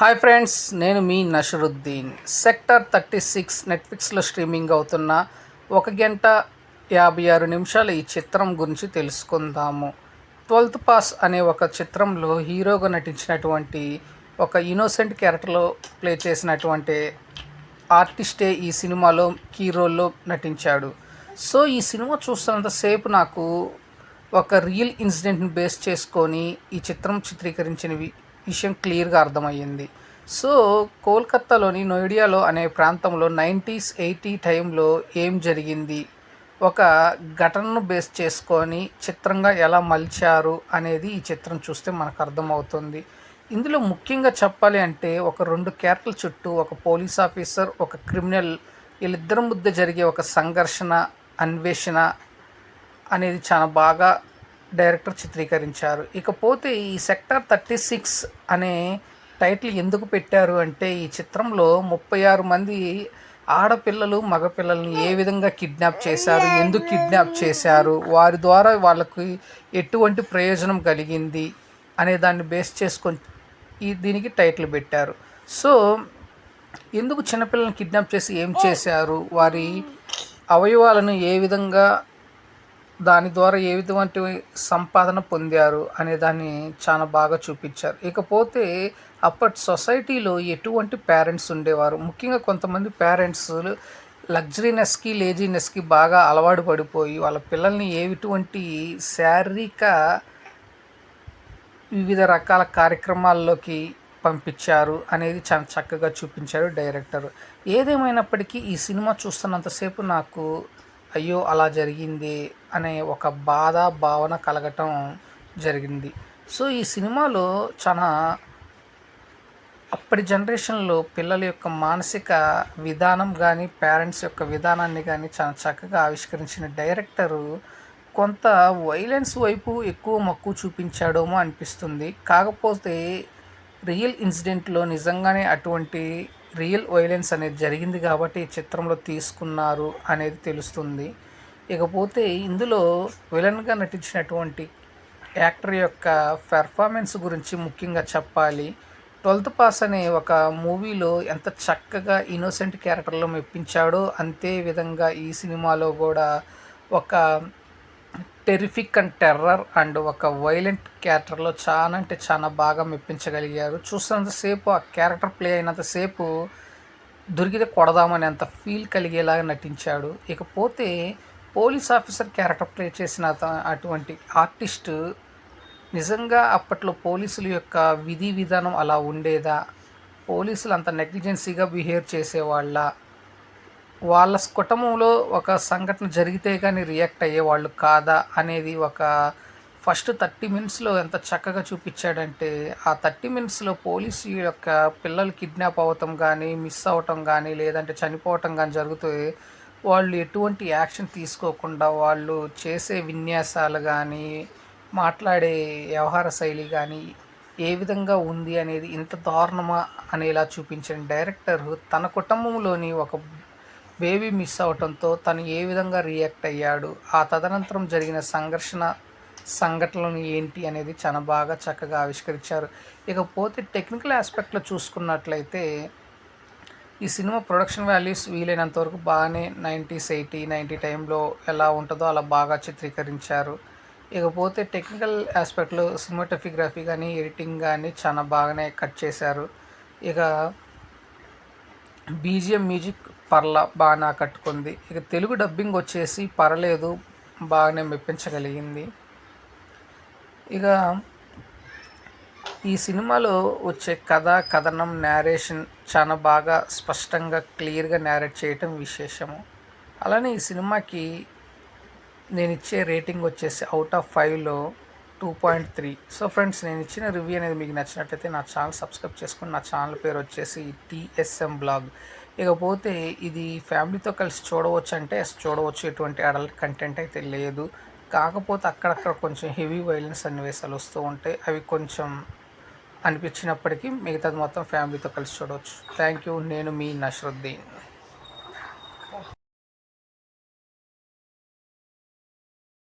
Hi friends, నేను మీ Nasaruddin. Sector 36 నెట్ఫ్లిక్స్లో streaming అవుతున్న 1 గంట 56 నిమిషాల ఈ చిత్రం గురించి తెలుసుకుందాము. 12th పాస్ అనే ఒక చిత్రంలో హీరోగా నటించినటువంటి ఒక ఇన్నోసెంట్ క్యారెక్టర్లో ప్లే చేసినటువంటి ఆర్టిస్టే ఈ సినిమాలో కీ రోల్లో నటించాడు. సో ఈ సినిమా చూస్తున్నంతసేపు నాకు ఒక రియల్ ఇన్సిడెంట్ని బేస్ చేసుకొని ఈ చిత్రం చిత్రీకరించిన విషయం క్లియర్గా అర్థమయ్యింది. సో కోల్కత్తాలోని నోయిడాలో అనే ప్రాంతంలో 90s 80 టైంలో ఏం జరిగింది, ఒక ఘటనను బేస్ చేసుకొని చిత్రంగా ఎలా మలిచారు అనేది ఈ చిత్రం చూస్తే మనకు అర్థమవుతుంది. ఇందులో ముఖ్యంగా చెప్పాలి అంటే ఒక 2 క్యారెక్టర్ల చుట్టూ ఒక పోలీస్ ఆఫీసర్, ఒక క్రిమినల్, వీళ్ళిద్దరి మధ్య జరిగే ఒక సంఘర్షణ, అన్వేషణ అనేది చాలా బాగా డైరెక్టర్ చిత్రీకరించారు. ఇకపోతే ఈ సెక్టార్ 36 అనే టైటిల్ ఎందుకు పెట్టారు అంటే, ఈ చిత్రంలో 36 మంది ఆడపిల్లలు, మగపిల్లల్ని ఏ విధంగా కిడ్నాప్ చేశారు, ఎందుకు కిడ్నాప్ చేశారు, వారి ద్వారా వాళ్ళకి ఎటువంటి ప్రయోజనం కలిగింది అనే దాన్ని బేస్ చేసుకొని దీనికి టైటిల్ పెట్టారు. సో ఎందుకు చిన్నపిల్లల్ని కిడ్నాప్ చేసి ఏం చేశారు, వారి అవయవాలను ఏ విధంగా, దాని ద్వారా ఏ విధమైన సంపాదన పొందారు అనే దాన్ని చాలా బాగా చూపించారు. ఇకపోతే అప్పటి సొసైటీలో ఎటువంటి పేరెంట్స్ ఉండేవారు, ముఖ్యంగా కొంతమంది పేరెంట్స్ లగ్జరీనెస్కి, లేజీనెస్కి బాగా అలవాటు పడిపోయి వాళ్ళ పిల్లల్ని ఎటువంటి శారీరక వివిధ రకాల కార్యక్రమాల్లోకి పంపించారు అనేది చాలా చక్కగా చూపించారు డైరెక్టర్. ఏదేమైనప్పటికీ ఈ సినిమా చూస్తున్నంతసేపు నాకు అయ్యో అలా జరిగింది అనే ఒక బాధ, భావన కలగటం జరిగింది. సో ఈ సినిమాలో చాలా అప్పటి జనరేషన్లో పిల్లల యొక్క మానసిక విధానం కానీ, పేరెంట్స్ యొక్క విధానాన్ని కానీ చాలా చక్కగా ఆవిష్కరించిన డైరెక్టరు కొంత వైలెన్స్ వైపు ఎక్కువ మక్కువ చూపించాడేమో అనిపిస్తుంది. కాకపోతే రియల్ ఇన్సిడెంట్లో నిజంగానే అటువంటి రియల్ వైలెన్స్ అనేది జరిగింది కాబట్టి ఈ చిత్రంలో తీసుకున్నారు అనేది తెలుస్తుంది. ఇకపోతే ఇందులో విలన్గా నటించినటువంటి యాక్టర్ యొక్క పెర్ఫార్మెన్స్ గురించి ముఖ్యంగా చెప్పాలి. 12th పాస్ అనే ఒక మూవీలో ఎంత చక్కగా ఇన్నోసెంట్ క్యారెక్టర్లో మెప్పించాడో, అంతే విధంగా ఈ సినిమాలో కూడా ఒక టెరిఫిక్ అండ్ టెర్రర్ అండ్ ఒక వైలెంట్ క్యారెక్టర్లో చాలా అంటే చాలా బాగా మెప్పించగలిగారు. చూస్తున్నంతసేపు ఆ క్యారెక్టర్ ప్లే అయినంతసేపు దొరికితే కొడదామని అంత ఫీల్ కలిగేలాగా నటించాడు. ఇకపోతే పోలీస్ ఆఫీసర్ క్యారెక్టర్ ప్లే చేసిన అటువంటి ఆర్టిస్టు నిజంగా అప్పట్లో పోలీసుల యొక్క విధి విధానం అలా ఉండేదా, పోలీసులు అంత నెగ్లిజెన్సీగా బిహేవ్ చేసేవాళ్ళ, వాళ్ళ కుటుంబంలో ఒక సంఘటన జరిగితే కానీ రియాక్ట్ అయ్యేవాళ్ళు కాదా అనేది ఒక ఫస్ట్ 30 మినిట్స్లో ఎంత చక్కగా చూపించాడంటే, ఆ 30 మినిట్స్లో పోలీసు యొక్క పిల్లలు కిడ్నాప్ అవ్వటం కానీ, మిస్ అవ్వటం కానీ, లేదంటే చనిపోవటం కానీ జరిగితే వాళ్ళు ఎటువంటి యాక్షన్ తీసుకోకుండా వాళ్ళు చేసే విన్యాసాలు కానీ, మాట్లాడే వ్యవహార శైలి కానీ ఏ విధంగా ఉంది అనేది ఇంత దారుణమా అనేలా చూపించిన డైరెక్టర్ తన కుటుంబంలోని ఒక బేబీ మిస్ అవటంతో తను ఏ విధంగా రియాక్ట్ అయ్యాడు, ఆ తదనంతరం జరిగిన సంఘటనలు ఏంటి అనేది చాలా బాగా చక్కగా ఆవిష్కరించారు. ఇకపోతే టెక్నికల్ ఆస్పెక్ట్లో చూసుకున్నట్లయితే ఈ సినిమా ప్రొడక్షన్ వాల్యూస్ వీలైనంత వరకు బాగానే 90s 80 90 టైంలో ఎలా ఉంటుందో అలా బాగా చిత్రీకరించారు. ఇకపోతే టెక్నికల్ ఆస్పెక్ట్లో సినిమాటోగ్రఫీ కానీ, ఎడిటింగ్ కానీ చాలా బాగానే కట్ చేశారు. ఇక బీజిఎం మ్యూజిక్ బాగానే ఆకట్టుకుంది. ఇక తెలుగు డబ్బింగ్ వచ్చేసి పర్లేదు, బాగానే మెప్పించగలిగింది. ఇక ఈ సినిమాలో వచ్చే కథ, కథనం, నేరేషన్ చాలా బాగా స్పష్టంగా క్లియర్గా నేరేట్ చేయటం విశేషము. అలానే ఈ సినిమాకి నేను ఇచ్చే రేటింగ్ వచ్చేసి అవుట్ ఆఫ్ 5లో 2.3. సో ఫ్రెండ్స్, నేను ఇచ్చిన రివ్యూ అనేది మీకు నచ్చినట్లయితే నా ఛానల్ సబ్స్క్రైబ్ చేసుకుని, నా ఛానల్ పేరు వచ్చేసి TSM బ్లాగ్. ఇకపోతే ఇది ఫ్యామిలీతో కలిసి చూడవచ్చు అంటే చూడవచ్చు, ఎటువంటి అడల్ట్ కంటెంట్ అయితే లేదు. కాకపోతే అక్కడక్కడ కొంచెం హెవీ వైలెన్స్ సన్నివేశాలు వస్తూ ఉంటాయి, అవి కొంచెం అనిపించినప్పటికీ మిగతాది మొత్తం ఫ్యామిలీతో కలిసి చూడవచ్చు. Thank you. నేను మీ నషరుద్దీన్.